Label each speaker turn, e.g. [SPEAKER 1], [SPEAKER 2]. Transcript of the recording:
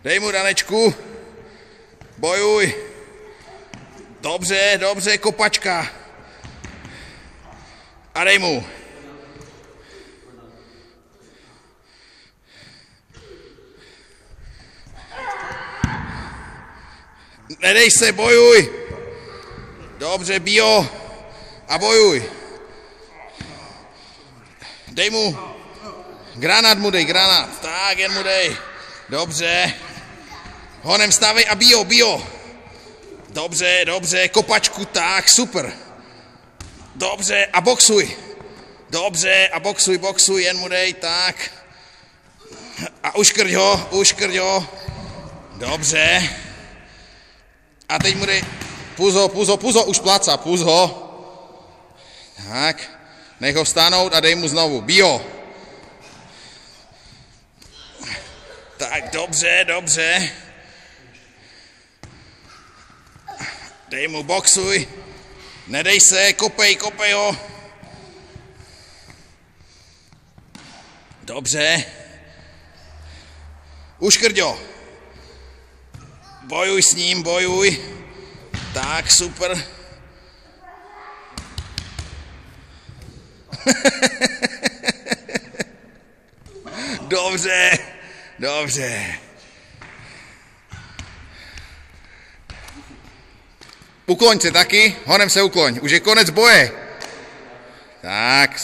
[SPEAKER 1] Dej mu, Danečku. Bojuj. Dobře, dobře, kopačka. A dej mu. Nedej se, bojuj. Dobře, bio. A bojuj. Dej mu. Granát mu dej, granát. Tak, jen mu dej. Dobře. Honem stávej a bio, bio. Dobře, dobře, kopačku, tak, super. Dobře, a boxuj. Dobře, a boxuj, boxuj, jen mu dej, tak. A uškrť ho. Dobře. A teď mu dej, puzo, už pláca, puz ho. Tak, nech ho vstánout a dej mu znovu, bio. Tak, dobře, dobře. Dej mu, boxuj. Nedej se, kopej ho. Dobře. Uškrť ho. Bojuj s ním, bojuj. Tak, super. Dobře, dobře. Ukloň se taky, honem se ukloň, už je konec boje. Tak,